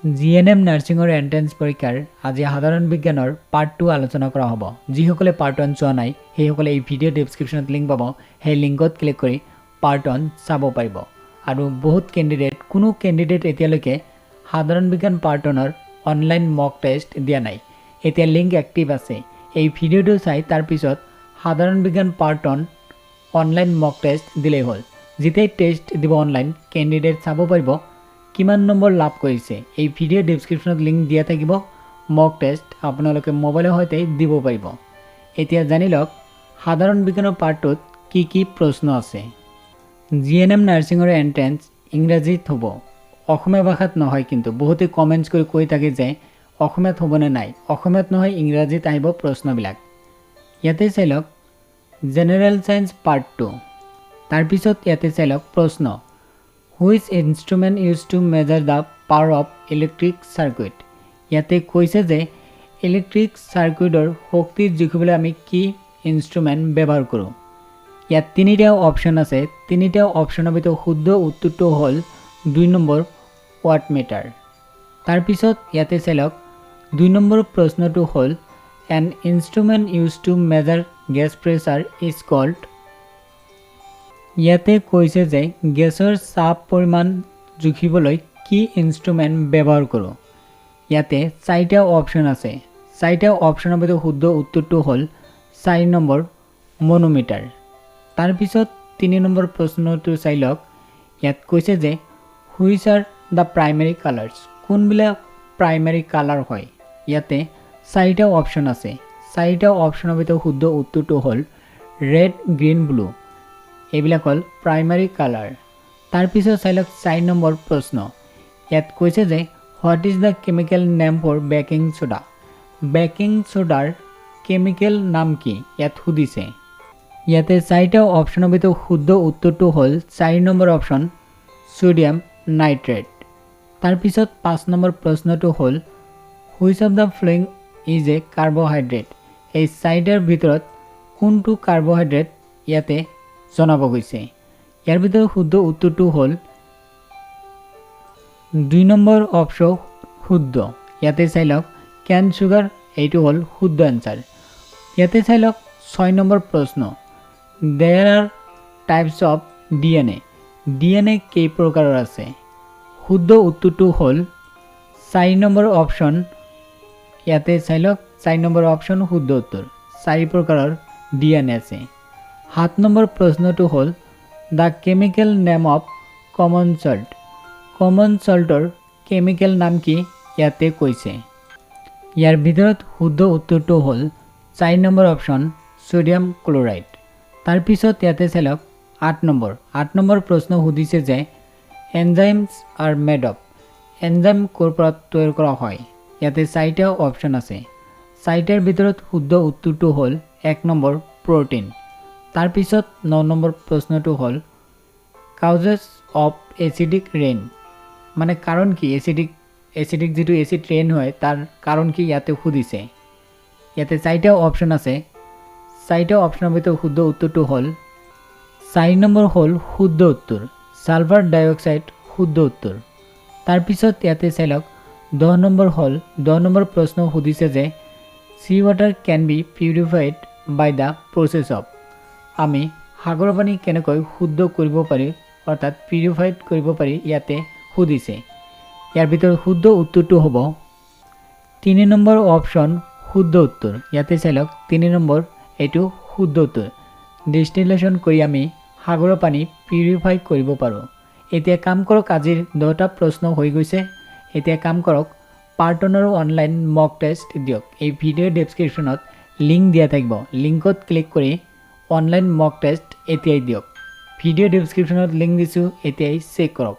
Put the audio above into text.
GNM নাৰ্ছিঙৰ entrance পৰীক্ষাৰ আজি সাধাৰণ বিজ্ঞানৰ পাৰ্ট 2 আলোচনা কৰা হ'ব। যিসকলে পাৰ্ট 1 চোৱা নাই সেইসকলে এই ভিডিঅ' ডেছক্ৰিপশ্যনত লিংক পাব, সেই লিংকত ক্লিক কৰি পাৰ্ট 1 চাব পাৰিব। আৰু বহুত কোনো কেণ্ডিডেট এতিয়ালৈকে সাধাৰণ বিজ্ঞান পাৰ্ট 1ৰ অনলাইন মক টেষ্ট দিয়া নাই। এতিয়া লিংক এক্টিভ আছে। এই ভিডিঅ'টো চাই তাৰ পিছত সাধাৰণ বিজ্ঞান পাৰ্ট 1 অনলাইন মক টেষ্ট দিলেই হ'ল। যেতিয়াই টেষ্ট দিব অনলাইন কেণ্ডিডেট চাব পাৰিব কিমান নম্বৰ লাভ কৰিছে। এই ভিডিঅ' ডেছক্ৰিপশ্যনত লিংক দিয়া থাকিব। মক টেষ্ট আপোনালোকে মোবাইলৰ সৈতে দিব পাৰিব। এতিয়া জানি লওক সাধাৰণ বিজ্ঞানৰ পাৰ্ট 2ত কি প্ৰশ্ন আছে। জিএনএম নাৰ্ছিঙৰ এণ্ট্ৰেন্স ইংৰাজীত হ'ব, অসমীয়া ভাষাত নহয়। কিন্তু বহুতে কমেণ্টছ কৰি কৈ থাকে যে অসমীয়াত হ'বনে নাই। অসমীয়াত নহয়, ইংৰাজীত আহিব প্ৰশ্নবিলাক। ইয়াতে চাই লওক জেনেৰেল চায়েন্স পাৰ্ট 2। তাৰপিছত ইয়াতে চাই লওক প্ৰশ্ন, which instrument use to measure the power of electric circuit. ইয়াতে কৈছে যে ইলেক্ট্ৰিক চাৰ্কুইটৰ শক্তি জুখিবলৈ আমি কি ইনষ্ট্ৰুমেণ্ট ব্যৱহাৰ কৰোঁ। ইয়াত তিনিটা অপশ্যন আছে। তিনিটা অপশ্যনৰ ভিতৰত শুদ্ধ উত্তৰটো হ'ল 2 নম্বৰ ৱাট মিটাৰ। তাৰপিছত ইয়াতে চাই লওক 2 নম্বৰ প্ৰশ্নটো হ'ল an instrument use to measure gas pressure is called. ইয়াতে কৈছে যে গেছৰ চাপ পৰিমাণ জুখিবলৈ কি ইনষ্ট্ৰুমেণ্ট ব্যৱহাৰ কৰোঁ। ইয়াতে 4টা অপশ্যন আছে। 4টা অপশ্যনৰ ভিতৰত শুদ্ধ উত্তৰটো হ'ল 4 নম্বৰ মনোমিটাৰ। তাৰপিছত 3 নম্বৰ প্ৰশ্নটো চাই লওক। ইয়াত কৈছে যে which are the primary colours, কোনবিলাক প্ৰাইমেৰী কালাৰ হয়। ইয়াতে 4টা অপশ্যন আছে। 4টা অপশ্যনৰ ভিতৰত শুদ্ধ উত্তৰটো হ'ল ৰেড, গ্ৰীণ, ব্লু। এইবিলাক হ'ল প্ৰাইমাৰী কালাৰ। তাৰপিছত চাই লওক 4 নম্বৰ প্ৰশ্ন। ইয়াত কৈছে যে what is the chemical name for baking soda. Baking ছ'ডাৰ কেমিকেল নাম কি ইয়াত সুধিছে। ইয়াতে 4টা অপশ্যনৰ ভিতৰত শুদ্ধ উত্তৰটো হ'ল 4 নম্বৰ অপশ্যন ছ'ডিয়াম নাইট্ৰেট। তাৰপিছত 5 নম্বৰ প্ৰশ্নটো হ'ল which of the following is a carbohydrate. এই 4টাৰ ভিতৰত কোনটো কাৰ্বহাইড্ৰেট ইয়াতে জনাব গৈছে। ইয়াৰ ভিতৰত শুদ্ধ উত্তৰটো হ'ল 2 নম্বৰ অপশ্যন শুদ্ধ। ইয়াতে চাই লওক কেন চুগাৰ, এইটো হ'ল শুদ্ধ এনচাৰ। ইয়াতে চাই লওক 6 নম্বৰ প্ৰশ্ন, there are types of DNA। DNA কেই প্ৰকাৰৰ আছে। শুদ্ধ উত্তৰটো হ'ল 4 নম্বৰ অপশ্যন। ইয়াতে চাই লওক 4 নম্বৰ অপশ্যন শুদ্ধ উত্তৰ। 4 প্ৰকাৰৰ DNA আছে। 7 নম্বৰ প্ৰশ্নটো হ'ল the chemical name of common salt. Common চল্টৰ কেমিকেল নাম কি ইয়াতে কৈছে। ইয়াৰ ভিতৰত শুদ্ধ উত্তৰটো হ'ল 4 নম্বৰ অপশ্যন ছ'ডিয়াম ক্ল'ৰাইড। তাৰপিছত ইয়াতে চাই লওক 8 নম্বৰ প্ৰশ্ন সুধিছে যে enzymes are made of. Enzyme ক'ৰ পৰা তৈয়াৰ কৰা হয়। ইয়াতে 4টা অপশ্যন আছে। 4টাৰ ভিতৰত শুদ্ধ উত্তৰটো হ'ল 1 নম্বৰ প্ৰ'টিন। তাৰপিছত 9 নম্বৰ প্ৰশ্নটো হ'ল কাউজেছ অফ এচিডিক ৰেইন, মানে কাৰণ কি এচিডিক যিটো এচিড ৰেইন হয় তাৰ কাৰণ কি ইয়াতে সুধিছে। ইয়াতে 4টা অপশ্যন আছে। 4টা অপশ্যনৰ ভিতৰত শুদ্ধ উত্তৰটো হ'ল 4 নম্বৰ হ'ল শুদ্ধ উত্তৰ, ছালফাৰ ডাইঅক্সাইড শুদ্ধ উত্তৰ। তাৰপিছত ইয়াতে চাই লওক 10 নম্বৰ প্ৰশ্ন সুধিছে যে sea water can be purified by the process of. আমি সাগৰৰ পানী কেনেকৈ শুদ্ধ কৰিব পাৰি, অৰ্থাৎ পিউৰিফাইড কৰিব পাৰি ইয়াতে সুধিছে। ইয়াৰ ভিতৰত শুদ্ধ উত্তৰটো হ'ব 3 নম্বৰ অপশ্যন শুদ্ধ উত্তৰ। ইয়াতে চাই লওক 3 নম্বৰ এইটো শুদ্ধ উত্তৰ। ডিষ্টিলেশ্যন কৰি আমি সাগৰৰ পানী পিউৰিফাই কৰিব পাৰোঁ। এতিয়া কাম কৰক, আজিৰ 10টা প্ৰশ্ন হৈ গৈছে। এতিয়া কাম কৰক পাৰ্ট 1ৰ অনলাইন মক টেষ্ট দিয়ক। এই ভিডিঅ' ডেছক্ৰিপশ্যনত লিংক দিয়া থাকিব। লিংকত ক্লিক কৰি অনলাইন মক টেষ্ট এতিয়াই দিয়ক। ভিডিঅ' ডেছক্ৰিপশ্যনত লিংক দিছোঁ, এতিয়াই চেক কৰক।